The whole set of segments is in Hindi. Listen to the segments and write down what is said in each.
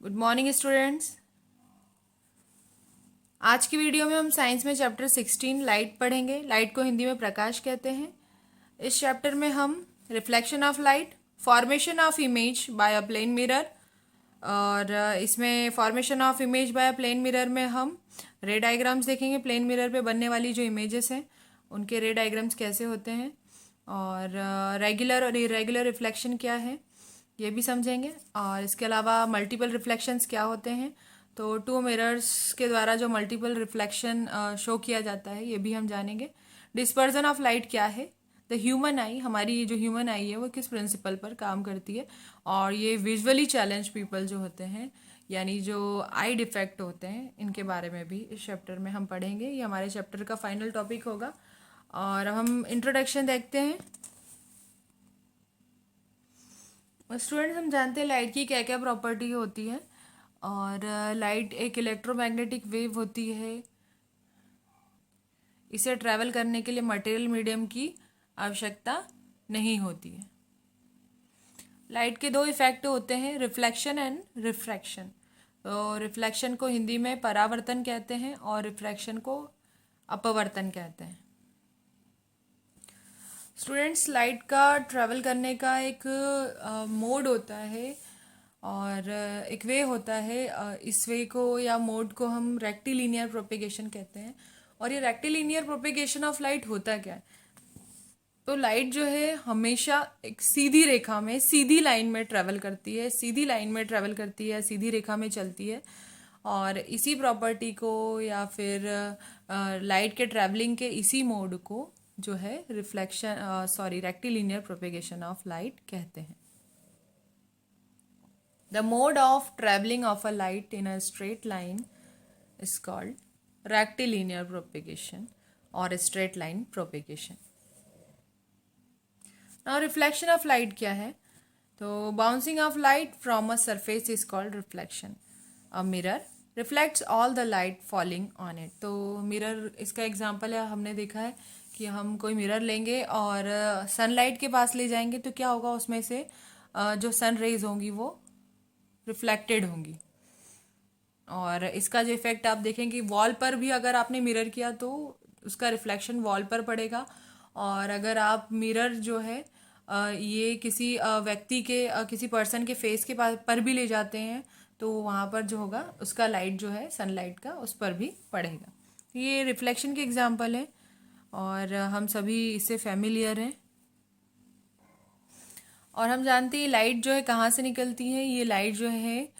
Good morning students. आज की वीडियो में हम साइंस में चैप्टर 16 लाइट पढ़ेंगे। लाइट को हिंदी में प्रकाश कहते हैं। इस चैप्टर में हम reflection of light, formation of image by a plane mirror, और इसमें formation of image by a plane mirror में हम रे डायग्राम्स देखेंगे। प्लेन मिरर पे बनने वाली जो इमेजेस हैं उनके रे डायग्राम्स कैसे होते हैं, और रेगुलर और इरेगुलर रिफ्लेक्शन क्या है ये भी समझेंगे। और इसके अलावा मल्टीपल रिफ्लेक्शंस क्या होते हैं, तो टू मिरर्स के द्वारा जो मल्टीपल रिफ्लेक्शन शो किया जाता है ये भी हम जानेंगे। डिस्पर्जन ऑफ लाइट क्या है, द ह्यूमन आई, हमारी जो ह्यूमन आई है वो किस प्रिंसिपल पर काम करती है, और ये विजुअली चैलेंज पीपल जो होते हैं यानी जो आई डिफेक्ट होते हैं इनके बारे में भी इस चैप्टर में हम पढ़ेंगे। ये हमारे चैप्टर का फाइनल टॉपिक होगा। और अब हम इंट्रोडक्शन देखते हैं। स्टूडेंट्स, हम जानते हैं लाइट की क्या क्या प्रॉपर्टी होती है। और लाइट एक इलेक्ट्रोमैग्नेटिक वेव होती है। इसे ट्रैवल करने के लिए मटेरियल मीडियम की आवश्यकता नहीं होती है। लाइट के दो इफेक्ट होते हैं, रिफ्लेक्शन एंड रिफ्रैक्शन। तो रिफ्लेक्शन को हिंदी में परावर्तन कहते हैं और रिफ्रैक्शन को अपवर्तन कहते हैं। स्टूडेंट्स, लाइट का ट्रैवल करने का एक मोड होता है और एक वे होता है। इस वे को या मोड को हम रेक्टिलिनियर प्रोपेगेशन कहते हैं। और ये रेक्टिलिनियर प्रोपेगेशन ऑफ लाइट होता क्या है, तो लाइट जो है हमेशा एक सीधी रेखा में, सीधी लाइन में ट्रैवल करती है, सीधी लाइन में ट्रैवल करती है, सीधी रेखा में चलती है। और इसी प्रॉपर्टी को या फिर लाइट के ट्रैवलिंग के इसी मोड को जो है रेक्टिलिनियर प्रोपेगेशन ऑफ लाइट कहते हैं। The mode of traveling of a light in a straight line is called rectilinear propagation or straight line propagation. Now reflection of light क्या है, तो bouncing of light from a surface is called reflection. A mirror reflects all the light falling on it. तो mirror इसका एग्जाम्पल है, हमने देखा है कि हम कोई मिरर लेंगे और सनलाइट के पास ले जाएंगे तो क्या होगा, उसमें से जो सन रेज होंगी वो रिफ्लेक्टेड होंगी। और इसका जो इफेक्ट आप देखेंगे वॉल पर भी, अगर आपने मिरर किया तो उसका रिफ्लेक्शन वॉल पर पड़ेगा। और अगर आप मिरर जो है ये किसी व्यक्ति के किसी पर्सन के फेस के पास पर भी ले जाते हैं तो वहाँ पर जो होगा उसका लाइट जो है सनलाइट का उस पर भी पड़ेगा। ये रिफ्लेक्शन के एग्जाम्पल है और हम सभी इससे फैमिलियर हैं। और हम जानते हैं लाइट जो है कहाँ से निकलती है। ये लाइट जो है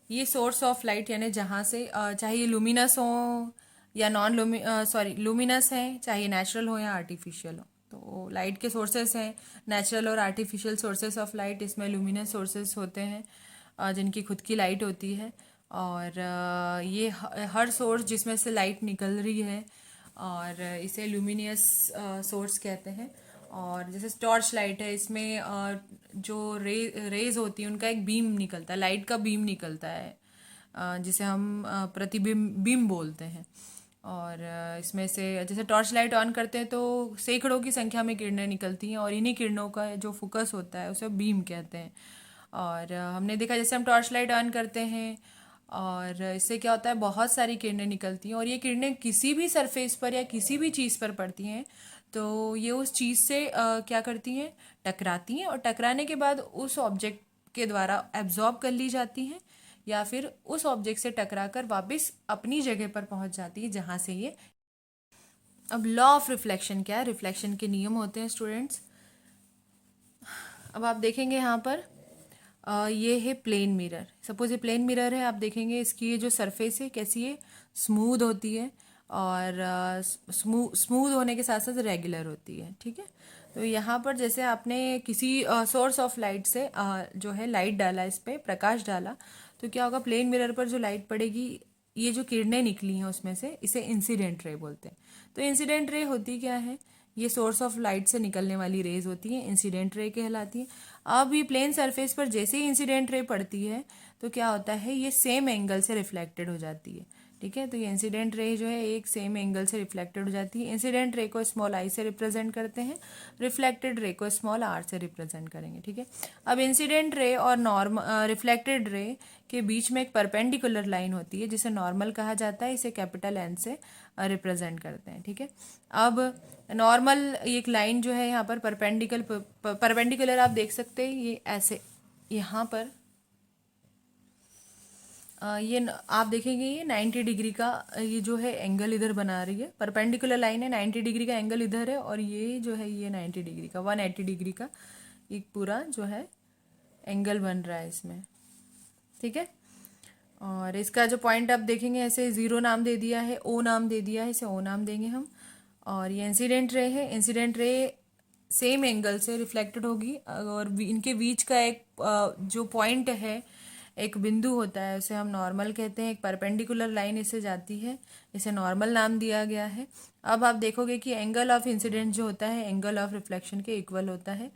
ये सोर्स ऑफ लाइट यानी जहाँ से चाहे ये लुमिनस हो या नॉन लुमिनस है, चाहे नेचुरल हो या आर्टिफिशियल हो। तो लाइट के सोर्सेस हैं नेचुरल और आर्टिफिशियल सोर्सेस ऑफ लाइट। इसमें लुमिनस सोर्सेस होते हैं जिनकी खुद की लाइट होती है। और ये हर सोर्स जिसमें से लाइट निकल रही है और इसे लुमिनियस सोर्स कहते हैं। और जैसे टॉर्च लाइट है, इसमें जो रेज होती है उनका एक बीम निकलता है, लाइट का बीम निकलता है जिसे हम प्रतिबिंब बीम बोलते हैं। और इसमें से जैसे टॉर्च लाइट ऑन करते हैं तो सैकड़ों की संख्या में किरणें निकलती हैं और इन्हीं किरणों का जो फोकस होता है उसे बीम कहते हैं। और हमने देखा जैसे हम टॉर्च लाइट ऑन करते हैं और इससे क्या होता है, बहुत सारी किरणें निकलती हैं और ये किरणें किसी भी सरफेस पर या किसी भी चीज़ पर पड़ती हैं तो ये उस चीज़ से क्या करती हैं, टकराती हैं। और टकराने के बाद उस ऑब्जेक्ट के द्वारा एब्जॉर्ब कर ली जाती हैं या फिर उस ऑब्जेक्ट से टकराकर वापस अपनी जगह पर पहुंच जाती है जहां से ये। अब लॉ ऑफ रिफ्लेक्शन क्या है, रिफ्लेक्शन के नियम होते हैं स्टूडेंट्स। अब आप देखेंगे यहाँ पर ये है प्लेन मिरर। सपोज ये प्लेन मिरर है, आप देखेंगे इसकी ये जो सरफेस है कैसी है, स्मूथ होती है और स्मूथ होने के साथ साथ रेगुलर होती है। ठीक है, तो यहाँ पर जैसे आपने किसी सोर्स ऑफ लाइट से जो है लाइट डाला, इस पर प्रकाश डाला, तो क्या होगा, प्लेन मिरर पर जो लाइट पड़ेगी, ये जो किरणें निकली हैं उसमें से इसे इंसिडेंट रे बोलते हैं। तो इंसिडेंट रे होती क्या है, ये सोर्स ऑफ लाइट से निकलने वाली रेज होती हैं, इंसिडेंट रे कहलाती है। अब ये प्लेन सरफेस पर जैसे ही इंसिडेंट रे पड़ती है तो क्या होता है, ये सेम एंगल से रिफ्लेक्टेड हो जाती है। ठीक है। तो ये इंसिडेंट रे जो है एक सेम एंगल से रिफ्लेक्टेड हो जाती है। इंसिडेंट रे को स्मॉल आई से रिप्रेजेंट करते हैं, रिफ्लेक्टेड रे को स्मॉल आर से रिप्रेजेंट करेंगे। ठीक है। अब इंसिडेंट रे और रिफ्लेक्टेड रे के बीच में एक परपेंडिकुलर लाइन होती है जिसे नॉर्मल कहा जाता है, इसे कैपिटल एन से रिप्रेजेंट करते हैं। ठीक है। अब नॉर्मल एक लाइन जो है यहाँ पर परपेंडिकुलर आप देख सकते हैं, ये ऐसे यहाँ पर आप देखेंगे ये 90 डिग्री का ये जो है एंगल इधर बना रही है। परपेंडिकुलर लाइन है, 90 डिग्री का एंगल इधर है, और ये जो है ये 90 डिग्री का 180 डिग्री का एक पूरा जो है एंगल बन रहा है इसमें। ठीक है। और इसका जो पॉइंट आप देखेंगे ऐसे 0 नाम दे दिया है, ओ नाम दे दिया है, इसे ओ नाम देंगे हम। और ये इंसिडेंट रे है। इंसिडेंट रे सेम एंगल से रिफ्लेक्टेड होगी, और इनके बीच का एक जो पॉइंट है, एक बिंदु होता है, उसे हम नॉर्मल कहते हैं। एक परपेंडिकुलर लाइन इससे जाती है, इसे नॉर्मल नाम दिया गया है। अब आप देखोगे कि एंगल ऑफ इंसिडेंट जो होता है एंगल ऑफ रिफ्लेक्शन के इक्वल होता है,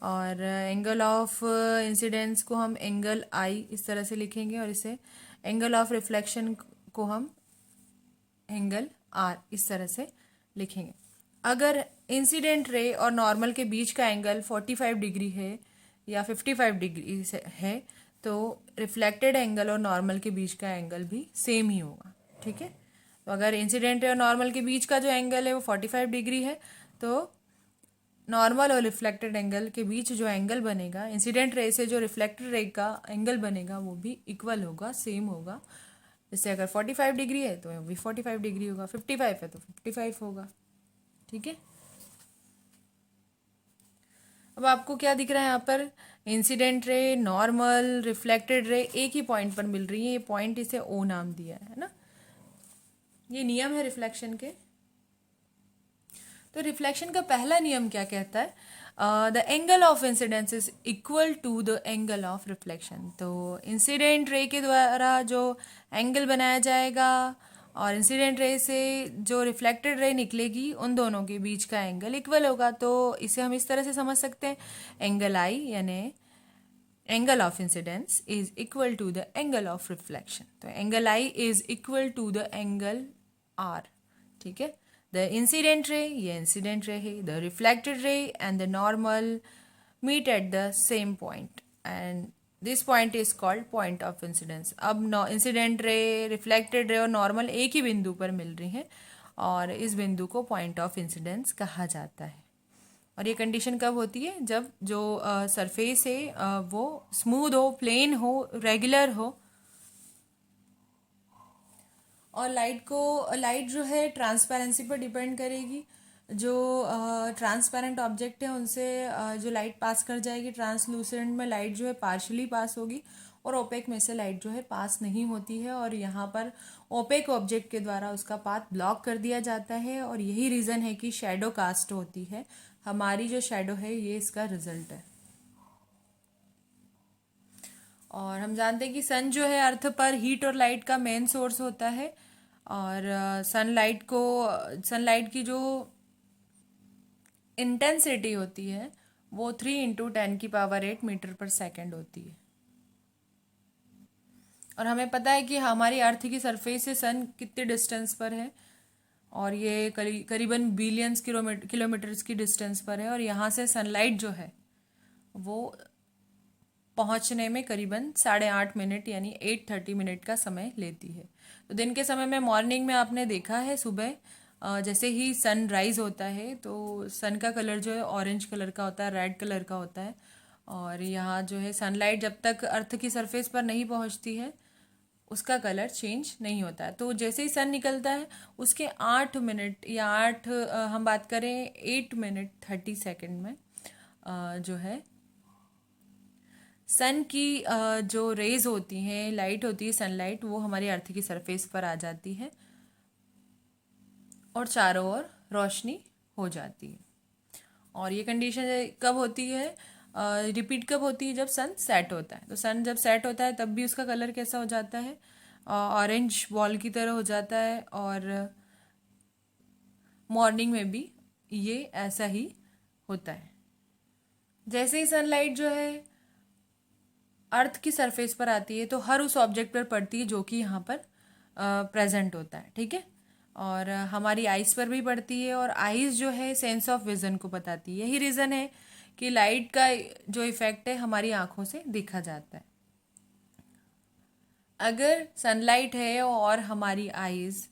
और एंगल ऑफ इंसिडेंस को हम एंगल आई इस तरह से लिखेंगे, और इसे एंगल ऑफ रिफ्लेक्शन को हम एंगल आर इस तरह से लिखेंगे। अगर इंसिडेंट रे और नॉर्मल के बीच का एंगल 45 डिग्री है या 55 डिग्री से है, तो रिफ्लेक्टेड एंगल और नॉर्मल के बीच का एंगल भी सेम ही होगा। ठीक है। तो अगर इंसिडेंट रे और नॉर्मल के बीच का जो एंगल है वो 45 डिग्री है, तो नॉर्मल और रिफ्लेक्टेड एंगल के बीच जो एंगल बनेगा, इंसिडेंट रे से जो रिफ्लेक्टेड रे का एंगल बनेगा, वो भी इक्वल होगा, सेम होगा। जैसे अगर 45 डिग्री है तो भी 45 डिग्री होगा, 55 है तो 55 होगा। ठीक है। अब आपको क्या दिख रहा है यहाँ पर, incident ray, normal, reflected ray एक ही पॉइंट पर मिल रही है। ये पॉइंट इसे ओ नाम दिया है ना। ये नियम है रिफ्लेक्शन के। तो रिफ्लेक्शन का पहला नियम क्या कहता है, the angle of incidence is equal to the angle of reflection. तो इंसिडेंट रे के द्वारा जो एंगल बनाया जाएगा और इंसिडेंट रे से जो रिफ्लेक्टेड रे निकलेगी, उन दोनों के बीच का एंगल इक्वल होगा। तो इसे हम इस तरह से समझ सकते हैं, एंगल आई यानी angle of incidence is equal to the angle of reflection. तो angle I is equal to the angle R. ठीक है। द इंसिडेंट रे, ये इंसिडेंट रे है, the reflected ray and the normal meet at the same point, and this point is called point of incidence. अब इंसिडेंट रे, रिफ्लेक्टेड रे और नॉर्मल एक ही बिंदु पर मिल रही हैं, और इस बिंदु को पॉइंट ऑफ इंसिडेंस कहा जाता है। और ये कंडीशन कब होती है, जब जो सरफेस है वो स्मूथ हो, प्लेन हो, रेगुलर हो, और लाइट जो है ट्रांसपेरेंसी पर डिपेंड करेगी। जो ट्रांसपेरेंट ऑब्जेक्ट है उनसे जो लाइट पास कर जाएगी, ट्रांसलूसेंट में लाइट जो है पार्शली पास होगी, और ओपेक में से लाइट जो है पास नहीं होती है, और यहाँ पर ओपेक ऑब्जेक्ट के द्वारा उसका पाथ ब्लॉक कर दिया जाता है। और यही रीज़न है कि शैडो कास्ट होती है। हमारी जो शैडो है ये इसका रिजल्ट है। और हम जानते हैं कि सन जो है अर्थ पर हीट और लाइट का मेन सोर्स होता है, और सनलाइट की जो इंटेंसिटी होती है वो 3 × 10⁸ मीटर पर सेकेंड होती है। और हमें पता है कि हमारी अर्थ की सरफेस से सन कितने डिस्टेंस पर है, और ये करीबन बिलियंस किलोमीटर्स की डिस्टेंस पर है, और यहाँ से सनलाइट जो है वो पहुंचने में करीबन 8.5 मिनट यानी 8:30 का समय लेती है। तो दिन के समय में, मॉर्निंग में आपने देखा है सुबह जैसे ही सन राइज होता है तो सन का कलर जो है ऑरेंज कलर का होता है, रेड कलर का होता है। और यहाँ जो है सनलाइट जब तक अर्थ की सरफेस पर नहीं पहुँचती है उसका कलर चेंज नहीं होता है। तो जैसे ही सन निकलता है उसके 8 मिनट या हम बात करें 8 मिनट 30 सेकेंड में जो है सन की जो रेज होती हैं, लाइट होती है, सनलाइट, वो हमारी अर्थ की सरफेस पर आ जाती है और चारों ओर रोशनी हो जाती है। और ये कंडीशन कब होती है, रिपीट कब होती है, जब सन सेट होता है। तो सन जब सेट होता है तब भी उसका कलर कैसा हो जाता है, ऑरेंज बॉल की तरह हो जाता है। और मॉर्निंग में भी ये ऐसा ही होता है। जैसे ही सनलाइट जो है अर्थ की सरफेस पर आती है तो हर उस ऑब्जेक्ट पर पड़ती है जो कि यहाँ पर प्रेजेंट होता है, ठीक है। और हमारी आइज़ पर भी पड़ती है, और आइज़ जो है सेंस ऑफ विज़न को बताती है। यही रीज़न है कि लाइट का जो इफ़ेक्ट है हमारी आँखों से देखा जाता है। अगर सनलाइट है और हमारी आइज़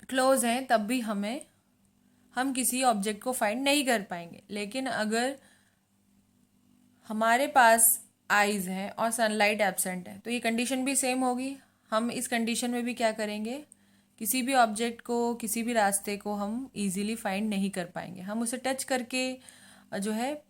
क्लोज हैं तब भी हम किसी ऑब्जेक्ट को फाइंड नहीं कर पाएंगे। लेकिन अगर हमारे पास आइज़ हैं और सनलाइट एब्सेंट है तो ये कंडीशन भी सेम होगी। हम इस कंडीशन में भी क्या करेंगे, किसी भी ऑब्जेक्ट को, किसी भी रास्ते को हम इजीली फाइंड नहीं कर पाएंगे। हम उसे टच करके जो है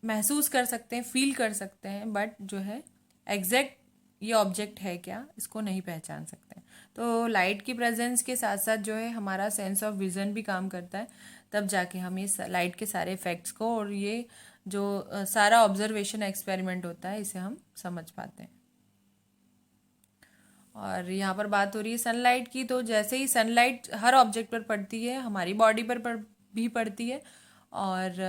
महसूस कर सकते हैं, फील कर सकते हैं, बट जो है एग्जैक्ट ये ऑब्जेक्ट है क्या, इसको नहीं पहचान सकते हैं। तो लाइट की प्रेजेंस के साथ साथ जो है हमारा सेंस ऑफ विज़न भी काम करता है, तब जाके हम ये लाइट के सारे इफ़ेक्ट्स को और ये जो सारा ऑब्जर्वेशन एक्सपेरिमेंट होता है इसे हम समझ पाते हैं। और यहाँ पर बात हो रही है सनलाइट की, तो जैसे ही सनलाइट हर ऑब्जेक्ट पर पड़ती है, हमारी बॉडी पर भी पड़ती है, और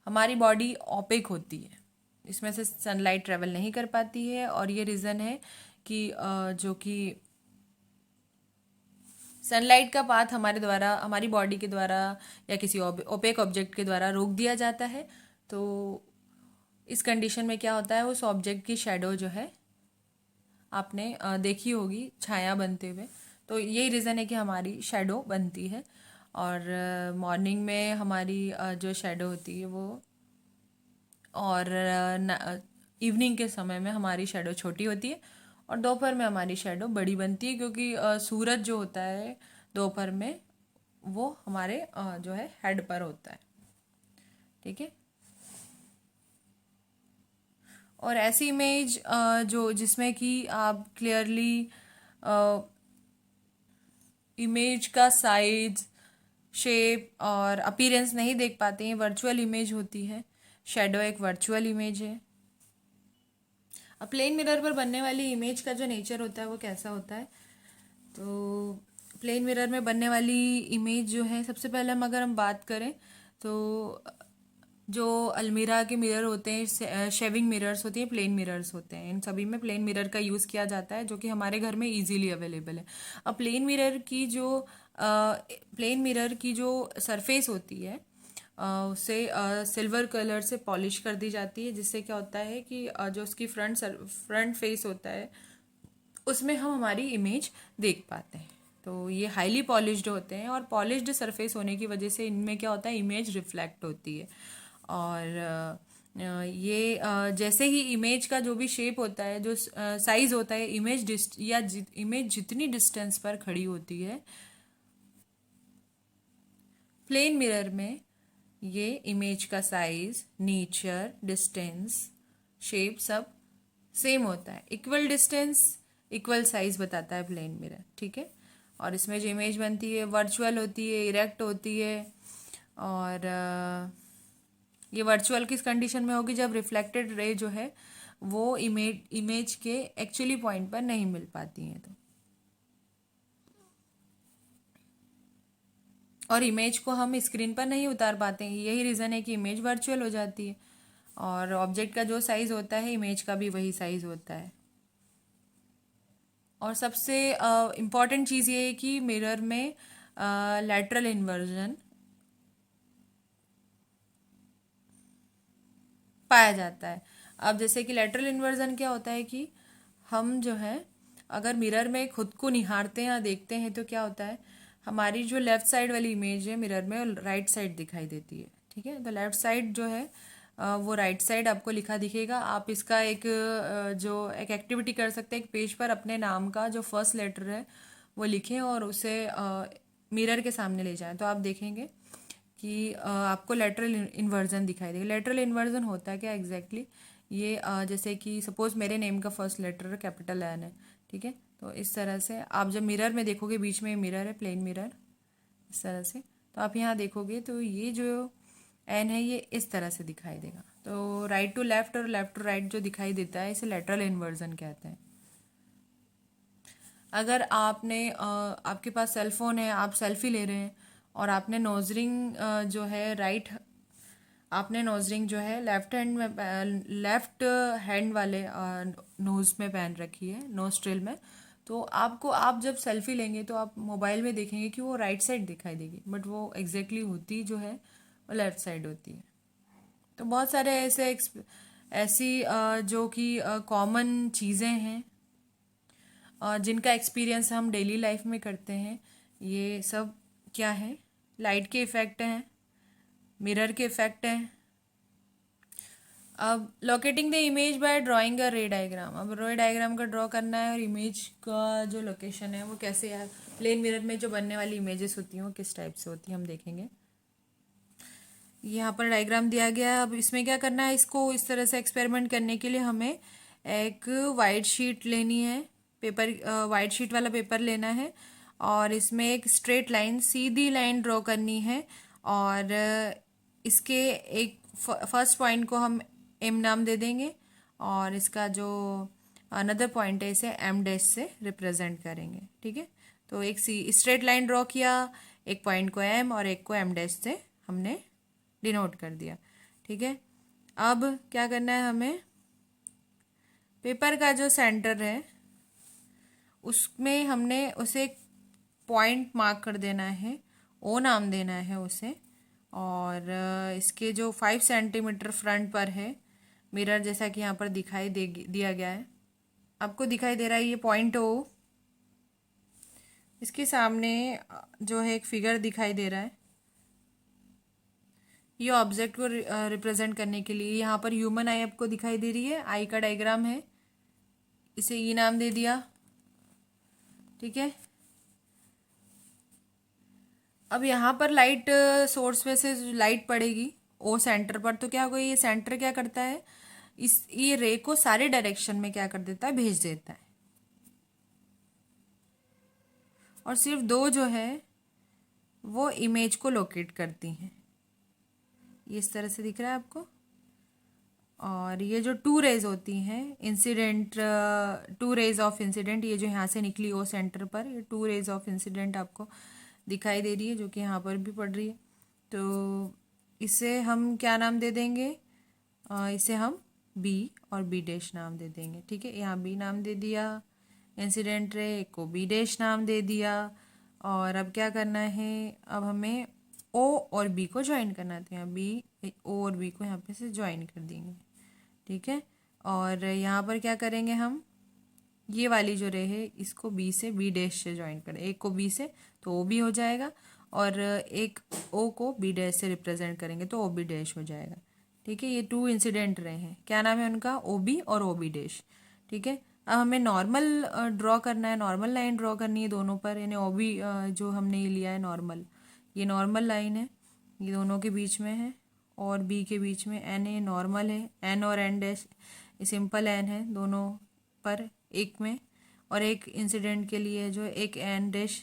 हमारी बॉडी ओपेक होती है, इसमें से सनलाइट ट्रेवल नहीं कर पाती है। और ये रीज़न है कि जो कि सनलाइट का पाथ हमारे द्वारा, हमारी बॉडी के द्वारा या किसी ओपेक ऑब्जेक्ट के द्वारा रोक दिया जाता है। तो इस कंडीशन में क्या होता है, उस ऑब्जेक्ट की शेडो जो है आपने देखी होगी छाया बनते हुए, तो यही रीज़न है कि हमारी शेडो बनती है। और मॉर्निंग में हमारी जो शेडो होती है वो, और इवनिंग के समय में हमारी शेडो छोटी होती है, और दोपहर में हमारी शेडो बड़ी बनती है, क्योंकि सूरज जो होता है दोपहर में वो हमारे जो है हेड पर होता है, ठीक है। और ऐसी इमेज जो जिसमें कि आप क्लियरली इमेज का साइज, शेप और अपीयरेंस नहीं देख पाते हैं, वर्चुअल इमेज होती है। शेडो एक वर्चुअल इमेज है। अब प्लेन मिरर पर बनने वाली इमेज का जो नेचर होता है वो कैसा होता है, तो प्लेन मिरर में बनने वाली इमेज जो है, सबसे पहले हम बात करें तो जो अलमीरा के मिरर होते हैं, शेविंग मिरर्स होती हैं, प्लेन मिरर्स होते हैं, इन सभी में प्लेन मिरर का यूज़ किया जाता है, जो कि हमारे घर में इजीली अवेलेबल है। अब प्लेन मिरर की जो सरफेस होती है उसे सिल्वर कलर से पॉलिश कर दी जाती है, जिससे क्या होता है कि जो उसकी फ्रंट फेस होता है उसमें हम हमारी इमेज देख पाते हैं। तो ये हाईली पॉलिश्ड होते हैं, और पॉलिश्ड सरफेस होने की वजह से इनमें क्या होता है, इमेज रिफ्लेक्ट होती है। और ये जैसे ही इमेज का जो भी शेप होता है, जो साइज होता है, इमेज जितनी डिस्टेंस पर खड़ी होती है प्लेन मिरर में, ये इमेज का साइज, नेचर, डिस्टेंस, शेप सब सेम होता है। इक्वल डिस्टेंस इक्वल साइज बताता है प्लेन मिरर, ठीक है। और इसमें जो इमेज बनती है वर्चुअल होती है, इरेक्ट होती है। और ये वर्चुअल किस कंडीशन में होगी, जब रिफ्लेक्टेड रे जो है वो इमेज के एक्चुअली पॉइंट पर नहीं मिल पाती हैं। तो और इमेज को हम स्क्रीन पर नहीं उतार पाते हैं, यही रीज़न है कि इमेज वर्चुअल हो जाती है। और ऑब्जेक्ट का जो साइज़ होता है इमेज का भी वही साइज़ होता है। और सबसे इम्पॉर्टेंट चीज़ ये है कि मिरर में लैटरल इन्वर्जन पाया जाता है। अब जैसे कि लैटरल इन्वर्जन क्या होता है कि हम जो है अगर मिरर में खुद को निहारते हैं या देखते हैं तो क्या होता है, हमारी जो लेफ़्ट साइड वाली इमेज है मिरर में राइट साइड दिखाई देती है, ठीक है। तो लेफ़्ट साइड जो है वो राइट साइड आपको लिखा दिखेगा। आप इसका जो एक एक्टिविटी कर सकते हैं, एक पेज पर अपने नाम का जो फर्स्ट लेटर है वो लिखें और उसे मिरर के सामने ले जाएं, तो आप देखेंगे कि आपको लेटरल इन्वर्जन दिखाई देगा। लेटरल इन्वर्जन होता है क्या एग्जैक्टली ये जैसे कि सपोज मेरे नेम का फर्स्ट लेटर कैपिटल एन है, ठीक है। तो इस तरह से आप जब मिरर में देखोगे, बीच में मिरर है, प्लेन मिरर, इस तरह से, तो आप यहाँ देखोगे तो ये जो एन है ये इस तरह से दिखाई देगा। तो राइट टू लेफ्ट और लेफ्ट टू राइट जो दिखाई देता है इसे लेटरल इन्वर्जन कहते हैं। अगर आपके पास सेल फोन है, आप सेल्फी ले रहे हैं और आपने नोजरिंग जो है आपने नोजरिंग जो है लेफ्ट हैंड वाले नोज में पहन रखी है, नोस्ट्रिल में, तो आपको, आप जब सेल्फी लेंगे तो आप मोबाइल में देखेंगे कि वो राइट साइड दिखाई देगी, बट वो एग्जैक्टली होती जो है वो लेफ्ट साइड होती है। तो बहुत सारे ऐसी जो कि कॉमन चीज़ें हैं जिनका एक्सपीरियंस हम डेली लाइफ में करते हैं। ये सब क्या है? लाइट के इफ़ेक्ट हैं, मिरर के इफ़ेक्ट हैं। अब locating the image by drawing अ रे डायग्राम। अब रे डायग्राम का ड्रॉ करना है और इमेज का जो लोकेशन है वो कैसे है, प्लेन मिरर में जो बनने वाली इमेजेस होती हैं वो किस टाइप से होती हैं हम देखेंगे। यहाँ पर डायग्राम दिया गया है। अब इसमें क्या करना है, इसको इस तरह से एक्सपेरिमेंट करने के लिए हमें एक वाइट शीट लेनी है, पेपर, वाइट शीट वाला पेपर लेना है और इसमें एक स्ट्रेट लाइन, सीधी लाइन ड्रॉ करनी है और इसके एक फर्स्ट पॉइंट को हम एम नाम दे देंगे और इसका जो अनदर पॉइंट है इसे एम डैश से रिप्रेजेंट करेंगे। ठीक है, तो एक स्ट्रेट लाइन ड्रॉ किया, एक पॉइंट को एम और एक को एम डैश से हमने डिनोट कर दिया। ठीक है, अब क्या करना है, हमें पेपर का जो सेंटर है उसमें हमने उसे पॉइंट मार्क कर देना है, ओ नाम देना है उसे। और इसके जो 5 सेंटीमीटर फ्रंट पर है मिरर, जैसा कि यहाँ पर दिया गया है, आपको दिखाई दे रहा है ये पॉइंट ओ। इसके सामने जो है एक फिगर दिखाई दे रहा है, ये ऑब्जेक्ट को रिप्रेजेंट करने के लिए। यहाँ पर ह्यूमन आई आपको दिखाई दे रही है, आई का डायग्राम है, इसे ई नाम दे दिया। ठीक है, अब यहाँ पर लाइट सोर्स में से लाइट पड़ेगी ओ सेंटर पर, तो क्या होगा, ये सेंटर क्या करता है, ये रे को सारे डायरेक्शन में क्या कर देता है, भेज देता है। और सिर्फ दो जो है वो इमेज को लोकेट करती हैं। ये इस तरह से दिख रहा है आपको। और ये जो 2 रेज होती हैं इंसिडेंट, 2 रेज ऑफ इंसिडेंट, ये जो यहाँ से निकली ओ सेंटर पर, ये 2 रेज ऑफ इंसिडेंट आपको दिखाई दे रही है, जो कि यहाँ पर भी पड़ रही है। तो इसे हम क्या नाम दे देंगे, इसे हम बी और बी डैश नाम दे देंगे। ठीक है, यहाँ बी नाम दे दिया इंसिडेंट रे को, बी डैश नाम दे दिया। और अब क्या करना है, अब हमें ओ और बी को ज्वाइन करना है, तो यहाँ बी, ओ और बी को यहाँ पे से ज्वाइन कर देंगे। ठीक है, और यहाँ पर क्या करेंगे, हम ये वाली जो रे है इसको बी से, बी डैश से ज्वाइन करें, एक को बी से तो ओ बी हो जाएगा और एक ओ को बी डैश से रिप्रेजेंट करेंगे तो ओ बी डैश हो जाएगा। ठीक है, ये 2 इंसिडेंट रे हैं, क्या नाम है उनका, ओ बी और ओ बी डैश। ठीक है, अब हमें नॉर्मल ड्रॉ करना है, नॉर्मल लाइन ड्रॉ करनी है दोनों पर, यानी ओ बी जो हमने ये लिया है नॉर्मल, ये नॉर्मल लाइन है, ये दोनों के बीच में है और बी के बीच में एन है, नॉर्मल है, एन और एन डैश सिंपल एन है दोनों पर एक में, और एक इंसिडेंट के लिए जो एक एन डैश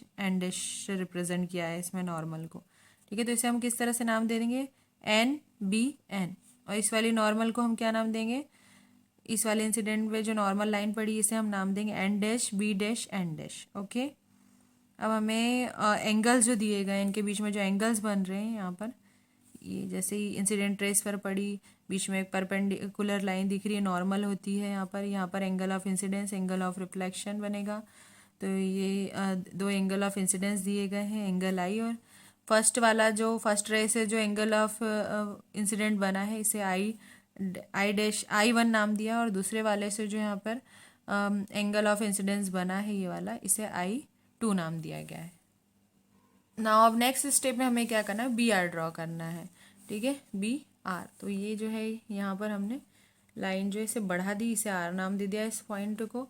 से रिप्रेजेंट किया है इसमें नॉर्मल को। ठीक है, तो इसे हम किस तरह से नाम दे देंगे, एन बी एन, और इस वाली नॉर्मल को हम क्या नाम देंगे, इस वाले इंसिडेंट में जो नॉर्मल लाइन पड़ी इसे हम नाम देंगे N dash B dash N dash. Okay, अब हमें एंगल्स जो दिए गए इनके बीच में जो एंगल्स बन रहे हैं यहाँ पर, ये जैसे ही इंसिडेंट रेस पर पड़ी, बीच में एक परपेंडिकुलर लाइन दिख रही है, नॉर्मल होती है यहाँ पर angle of incidence, angle of reflection बनेगा। तो ये 2 एंगल ऑफ इंसिडेंस दिए गए हैं, एंगल आई, और फर्स्ट वाला जो फर्स्ट रे से जो एंगल ऑफ इंसिडेंट बना है इसे आई डैश I1 नाम दिया, और दूसरे वाले से जो यहाँ पर एंगल ऑफ इंसिडेंस बना है ये वाला, इसे I2 नाम दिया गया है। नाउ अब नेक्स्ट स्टेप में हमें क्या करना है, बी आर ड्रॉ करना है। ठीक है, बी आर, तो ये जो है यहाँ पर हमने लाइन जो है इसे बढ़ा दी, इसे आर नाम दे दिया इस पॉइंट को।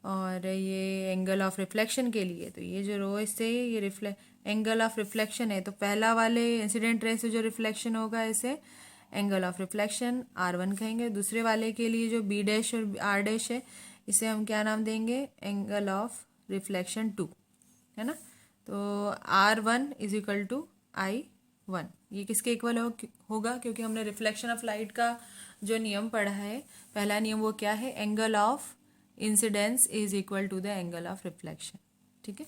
और ये एंगल ऑफ रिफ्लेक्शन के लिए, तो ये जो रो इससे ये एंगल ऑफ रिफ्लेक्शन है, तो पहला वाले इंसिडेंट रे से जो रिफ्लेक्शन होगा इसे एंगल ऑफ रिफ्लेक्शन R1 कहेंगे। दूसरे वाले के लिए जो बी डैश और आर डैश है इसे हम क्या नाम देंगे, एंगल ऑफ रिफ्लेक्शन 2, है ना। तो R1 is equal to I1, ये किसके इक्वल होगा, क्योंकि हमने रिफ्लेक्शन ऑफ लाइट का जो नियम पढ़ा है, पहला नियम वो क्या है, angle of incidence is equal to the angle of reflection. ठीक है,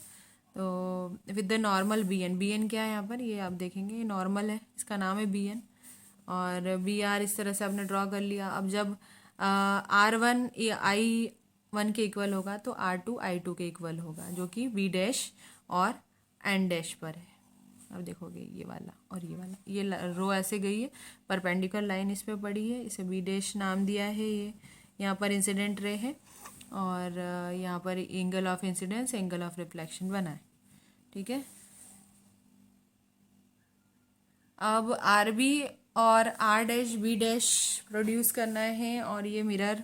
तो with the normal B N क्या है यहाँ पर, ये आप देखेंगे ये नॉर्मल है, इसका नाम है बी एन, और बी आर इस तरह से आपने ड्रॉ कर लिया। अब जब R1 आई 1 के इक्वल होगा तो R2 I2 के इक्वल होगा, जो कि V डैश और N डैश पर है। अब देखोगे ये वाला और ये वाला, ये रो ऐसे गई है, परपेंडिकुलर लाइन इस पे पड़ी है, इसे V डैश नाम दिया है। ये यहाँ पर इंसिडेंट रे है और यहाँ पर angle of incidence, angle of reflection बना है। ठीक है, अब आर बी और R dash B dash produce करना है, और ये मिरर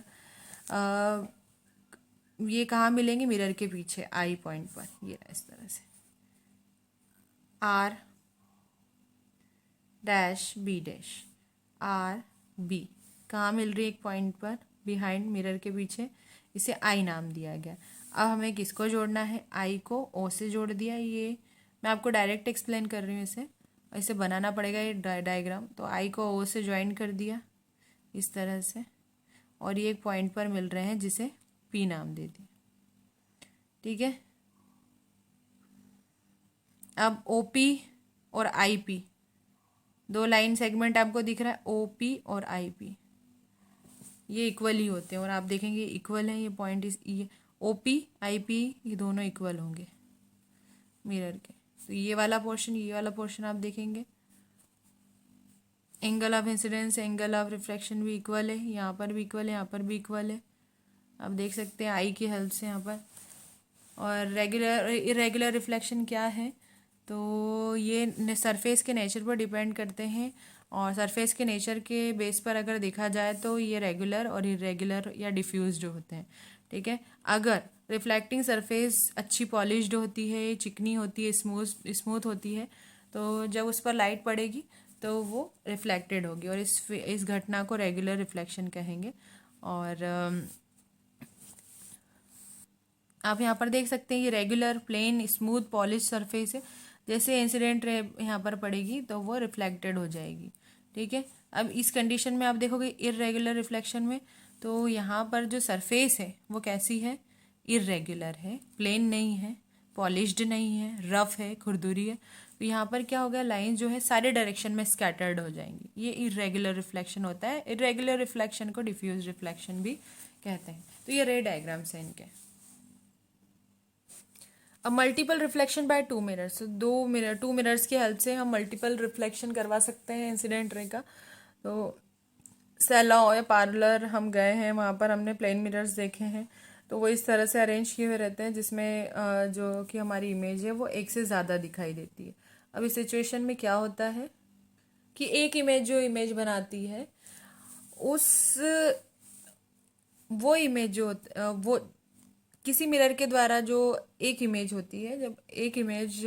ये कहाँ मिलेंगे, मिरर के पीछे आई पॉइंट पर, ये इस तरह से R dash B dash, R B कहाँ मिल रही है, एक पॉइंट पर बिहाइंड मिरर के पीछे, इसे आई नाम दिया गया। अब हमें किसको जोड़ना है, आई को ओ से जोड़ दिया। ये मैं आपको डायरेक्ट एक्सप्लेन कर रही हूँ, इसे बनाना पड़ेगा ये डायग्राम। तो आई को ओ से ज्वाइन कर दिया इस तरह से, और ये एक पॉइंट पर मिल रहे हैं जिसे पी नाम दे दिया। ठीक है, अब ओ पी और आई पी, दो लाइन सेगमेंट आपको दिख रहा है, ओ पी और आई पी, ये इक्वल ही होते हैं, और आप देखेंगे इक्वल हैं ये पॉइंट, इस ये ओ पी आई पी ये दोनों इक्वल होंगे मिरर के। तो ये वाला पोर्शन, ये वाला पोर्शन आप देखेंगे, angle of incidence, angle of reflection भी इक्वल है, यहाँ पर भी इक्वल है, यहाँ पर भी इक्वल है। आप देख सकते हैं आई की हेल्प से यहाँ पर। और रेगुलर इरेगुलर रिफ्लेक्शन क्या है, तो ये सरफेस के नेचर पर डिपेंड करते हैं, और सरफेस के नेचर के बेस पर अगर देखा जाए तो ये रेगुलर और इरेगुलर या डिफ्यूज्ड होते हैं। ठीक है, अगर रिफ्लेक्टिंग सरफेस अच्छी पॉलिश्ड होती है, चिकनी होती है, स्मूथ होती है, तो जब उस पर लाइट पड़ेगी तो वो रिफ्लेक्टेड होगी, और इस घटना को रेगुलर रिफ्लेक्शन कहेंगे। और आप यहाँ पर देख सकते हैं ये regular plane smooth polish surface है, जैसे इंसिडेंट रे यहाँ पर पड़ेगी तो वो रिफ्लेक्टेड हो जाएगी। ठीक है, अब इस कंडीशन में आप देखोगे इरेगुलर रिफ्लेक्शन में, तो यहाँ पर जो सरफेस है वो कैसी है, इरेगुलर है, प्लेन नहीं है, पॉलिश्ड नहीं है, रफ है, खुरदुरी है। तो यहाँ पर क्या होगा, लाइन जो है सारे डायरेक्शन में स्कैटर्ड हो जाएंगी, ये इरेगुलर रिफ्लेक्शन होता है। इरेगुलर रिफ्लेक्शन को डिफ्यूज रिफ्लेक्शन भी कहते हैं। तो ये रे डायग्राम्स हैं इनके। अब multiple reflection by two mirrors, two mirrors की हेल्प से हम मल्टीपल रिफ्लेक्शन करवा सकते हैं इंसिडेंट रे का। तो सेला या पार्लर हम गए हैं, वहाँ पर हमने प्लेन मिरर्स देखे हैं, तो वो इस तरह से अरेंज किए हुए रहते हैं जिसमें जो कि हमारी इमेज है वो एक से ज़्यादा दिखाई देती है। अब इस सिचुएशन में क्या होता है कि एक इमेज जो इमेज बनाती है, उस वो इमेज जो वो किसी मिरर के द्वारा जो एक इमेज होती है, जब एक इमेज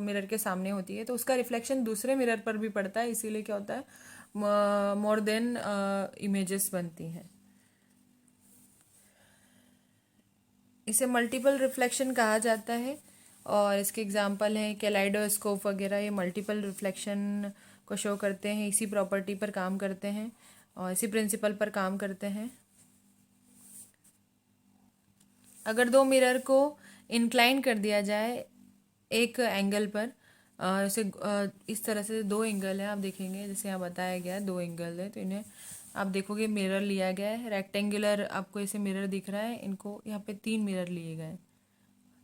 मिरर के सामने होती है तो उसका रिफ्लेक्शन दूसरे मिरर पर भी पड़ता है, इसीलिए क्या होता है मोर देन इमेजेस बनती हैं। इसे मल्टीपल रिफ्लेक्शन कहा जाता है, और इसके एग्जांपल हैं कैलाइडोस्कोप वगैरह, ये मल्टीपल रिफ्लेक्शन को शो करते हैं, इसी प्रॉपर्टी पर काम करते हैं और इसी प्रिंसिपल पर काम करते हैं। अगर दो मिरर को इंक्लाइन कर दिया जाए एक एंगल पर, जैसे इस तरह से दो एंगल है, आप देखेंगे जैसे यहाँ बताया गया है दो एंगल है, तो इन्हें आप देखोगे मिरर लिया गया है रेक्टेंगुलर, आपको ऐसे मिरर दिख रहा है, इनको यहाँ पे 3 मिरर लिए गए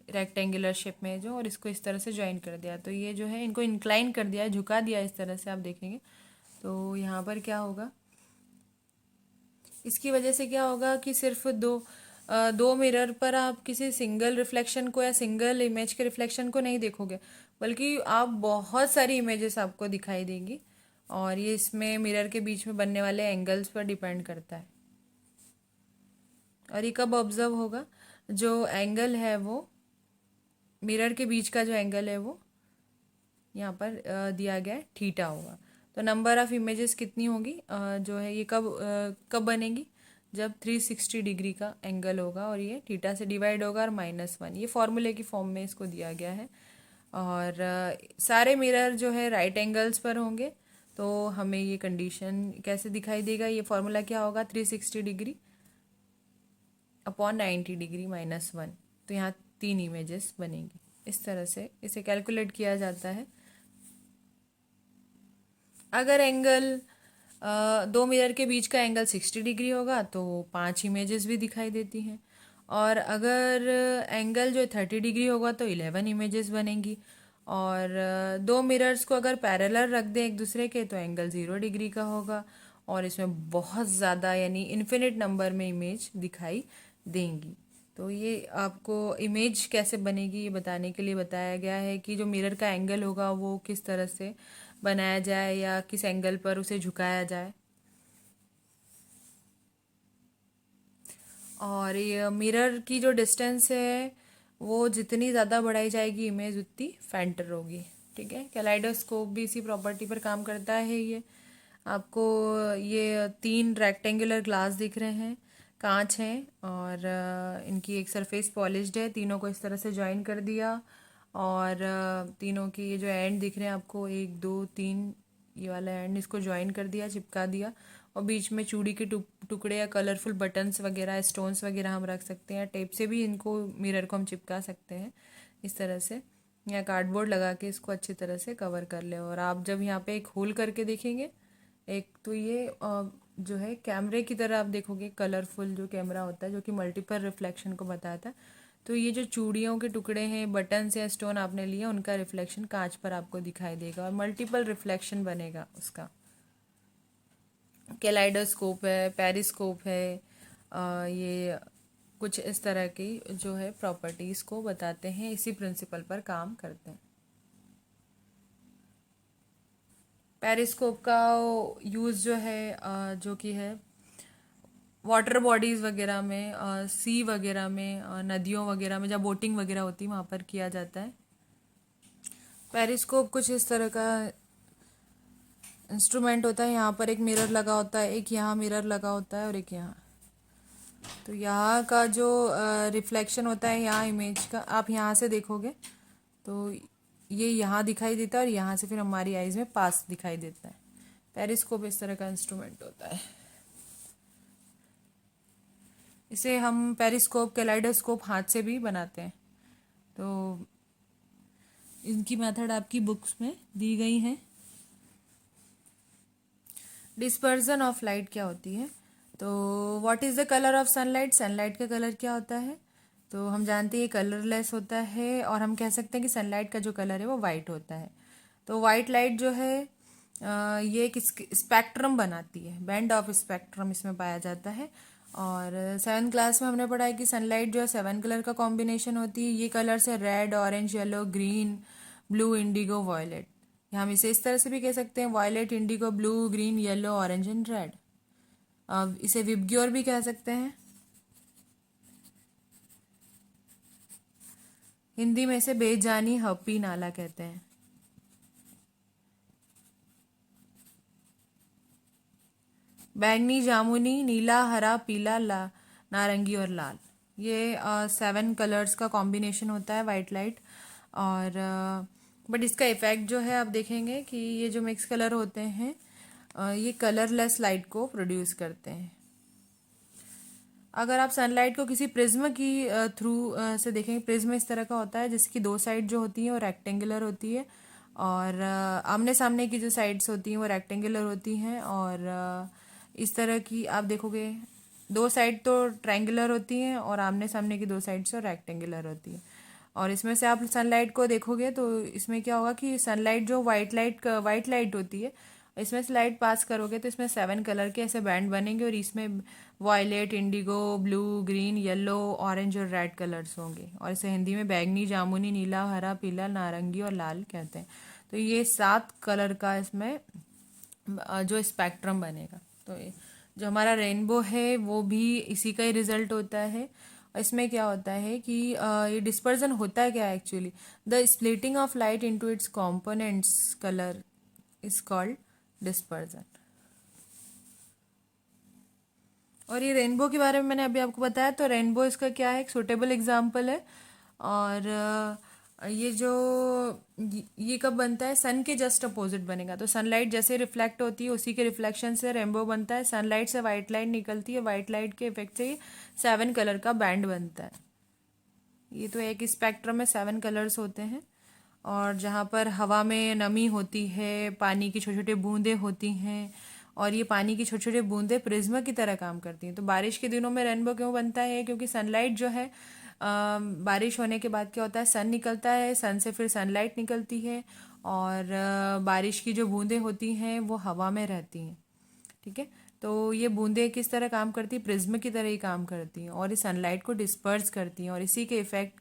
रेक्टेंगुलर शेप में जो, और इसको इस तरह से ज्वाइन कर दिया, तो ये जो है इनको इंक्लाइन कर दिया है, झुका दिया इस तरह से, आप देखेंगे तो यहाँ पर क्या होगा, इसकी वजह से क्या होगा कि सिर्फ दो मिरर पर आप किसी सिंगल रिफ्लेक्शन को या सिंगल इमेज के रिफ्लेक्शन को नहीं देखोगे, बल्कि आप बहुत सारी इमेजेस आपको दिखाई देंगी, और ये इसमें मिरर के बीच में बनने वाले एंगल्स पर डिपेंड करता है। और ये कब ऑब्जर्व होगा, जो एंगल है वो मिरर के बीच का जो एंगल है वो यहाँ पर दिया गया है थीटा होगा। तो नंबर ऑफ इमेजेस कितनी होगी जो है ये कब बनेगी, जब 360 डिग्री का एंगल होगा और ये थीटा से डिवाइड होगा और -1, ये फॉर्मूले की फॉर्म में इसको दिया गया है। और सारे मिरर जो है राइट एंगल्स पर होंगे, तो हमें ये कंडीशन कैसे दिखाई देगा, ये फॉर्मूला क्या होगा, 360 डिग्री अपॉन 90 डिग्री -1, तो यहाँ 3 इमेजेस बनेंगी। इस तरह से इसे कैलकुलेट किया जाता है। अगर एंगल दो मिरर के बीच का एंगल 60 डिग्री होगा तो 5 इमेजेस भी दिखाई देती हैं, और अगर एंगल जो 30 डिग्री होगा तो 11 इमेजेस बनेंगी। और दो मिरर्स को अगर पैरेलल रख दें एक दूसरे के तो एंगल 0 डिग्री का होगा। और इसमें बहुत ज़्यादा यानी इन्फिनिट नंबर में इमेज दिखाई देंगी। तो ये आपको इमेज कैसे बनेगी ये बताने के लिए बताया गया है कि जो मिरर का एंगल होगा वो किस तरह से बनाया जाए या किस एंगल पर उसे झुकाया जाए। और ये मिरर की जो डिस्टेंस है वो जितनी ज़्यादा बढ़ाई जाएगी इमेज उतनी फैंटर होगी। ठीक है, कैलाइडोस्कोप भी इसी प्रॉपर्टी पर काम करता है। ये आपको ये 3 रेक्टेंगुलर ग्लास दिख रहे हैं, कांच हैं और इनकी एक सरफेस पॉलिश्ड है। तीनों को इस तरह से ज्वाइन कर दिया और तीनों की ये जो एंड दिख रहे हैं आपको 1 2 3, ये वाला एंड इसको ज्वाइन कर दिया, चिपका दिया। और बीच में चूड़ी के टुकड़े या कलरफुल बटन्स वगैरह स्टोन्स वगैरह हम रख सकते हैं। टेप से भी इनको मिरर को हम चिपका सकते हैं इस तरह से, या कार्डबोर्ड लगा के इसको अच्छी तरह से कवर कर ले। और आप जब यहाँ पे एक होल करके देखेंगे, एक तो ये जो है कैमरे की तरह आप देखोगे, कलरफुल जो कैमरा होता है जो कि मल्टीपल रिफ्लेक्शन को बताता है। तो ये जो चूड़ियों के टुकड़े हैं, बटन्स या स्टोन आपने लिए, उनका रिफ्लेक्शन कांच पर आपको दिखाई देगा और मल्टीपल रिफ्लेक्शन बनेगा उसका। कैलाइडोस्कोप है, पेरिस्कोप है, ये कुछ इस तरह की जो है प्रॉपर्टीज़ को बताते हैं, इसी प्रिंसिपल पर काम करते हैं। पेरिस्कोप का यूज़ जो है जो कि है वाटर बॉडीज़ वगैरह में, सी वगैरह में, नदियों वगैरह में जब बोटिंग वगैरह होती है वहाँ पर किया जाता है। पेरिस्कोप कुछ इस तरह का इंस्ट्रूमेंट होता है। यहाँ पर एक मिरर लगा होता है, एक यहाँ मिरर लगा होता है और एक यहाँ। तो यहाँ का जो रिफ्लेक्शन होता है यहाँ इमेज का, आप यहाँ से देखोगे तो ये यहाँ दिखाई देता है और यहाँ से फिर हमारी आइज़ में पास दिखाई देता है। पेरिस्कोप इस तरह का इंस्ट्रूमेंट होता है। इसे हम पेरिस्कोप, कैलाइडोस्कोप हाथ से भी बनाते हैं। तो इनकी मेथड आपकी बुक्स में दी गई है। डिस्पर्जन ऑफ लाइट क्या होती है? तो what is the colour of sunlight? Sunlight का कलर क्या होता है? तो हम जानते हैं कलरलेस होता है और हम कह सकते हैं कि सनलाइट का जो कलर है वो वाइट होता है। तो वाइट लाइट जो है ये एक स्पेक्ट्रम बनाती है, बैंड ऑफ स्पेक्ट्रम इसमें पाया जाता है। और 7th क्लास में हमने पढ़ा है कि सनलाइट जो है 7 कलर का कॉम्बिनेशन होती है। ये कलर्स है red, orange, yellow, green, blue, indigo, violet. या हम इसे इस तरह से भी कह सकते हैं violet, indigo, blue, green, yellow, orange and red. अब इसे विबग्योर भी कह सकते हैं। हिंदी में इसे बेजानी हप्पी नाला कहते हैं। बैंगनी, जामुनी, नीला, हरा, पीला, नारंगी और लाल, ये 7 कलर्स का कॉम्बिनेशन होता है वाइट लाइट। और बट इसका इफेक्ट जो है आप देखेंगे कि ये जो मिक्स कलर होते हैं ये कलरलेस लाइट को प्रोड्यूस करते हैं। अगर आप सनलाइट को किसी प्रिज्म की थ्रू से देखेंगे, प्रिज्म इस तरह का होता है जिसकी 2 साइड जो होती हैं वो रेक्टेंगुलर होती है और आमने सामने की जो साइड्स होती हैं वो रेक्टेंगुलर होती हैं। और इस तरह की आप देखोगे 2 साइड तो ट्रायंगुलर होती हैं और आमने सामने की 2 साइड्स तो रेक्टेंगुलर होती है। और इसमें से आप सनलाइट को देखोगे तो इसमें क्या होगा कि सनलाइट जो वाइट लाइट होती है, इसमें से लाइट पास करोगे तो इसमें 7 कलर के ऐसे बैंड बनेंगे और इसमें violet, indigo, blue, green, yellow, orange और रेड कलर्स होंगे। और इसे हिंदी में बैंगनी, जामुनी, नीला, हरा, पीला, नारंगी और लाल कहते हैं। तो ये 7 कलर का इसमें जो स्पेक्ट्रम बनेगा। तो जो हमारा रेनबो है वो भी इसी का ही रिजल्ट होता है। इसमें क्या होता है कि ये डिस्पर्जन होता है क्या actually? The splitting of light into its components colour is called dispersion. और ये रेनबो के बारे में मैंने अभी आपको बताया, तो रेनबो इसका क्या है, एक सुटेबल एग्जाम्पल है। और ये जो ये कब बनता है? सन के जस्ट अपोजिट बनेगा। तो सनलाइट जैसे रिफ्लेक्ट होती है उसी के रिफ्लेक्शन से रेनबो बनता है। सनलाइट से वाइट लाइट निकलती है, वाइट लाइट के इफेक्ट से 7 कलर का बैंड बनता है। ये तो एक स्पेक्ट्रम में 7 कलर्स होते हैं। और जहाँ पर हवा में नमी होती है, पानी की छोटे छोटे बूंदें होती हैं और ये पानी की छोटे छोटे बूंदें प्रिज्म की तरह काम करती हैं। तो बारिश के दिनों में रेनबो क्यों बनता है? क्योंकि सनलाइट जो है बारिश होने के बाद क्या होता है, सन निकलता है, सन से फिर सनलाइट निकलती है और बारिश की जो बूंदें होती हैं वो हवा में रहती हैं। ठीक है, तो ये बूंदें किस तरह काम करती है? प्रिज्म की तरह ही काम करती हैं और इस सनलाइट को डिस्पर्स करती हैं और इसी के इफेक्ट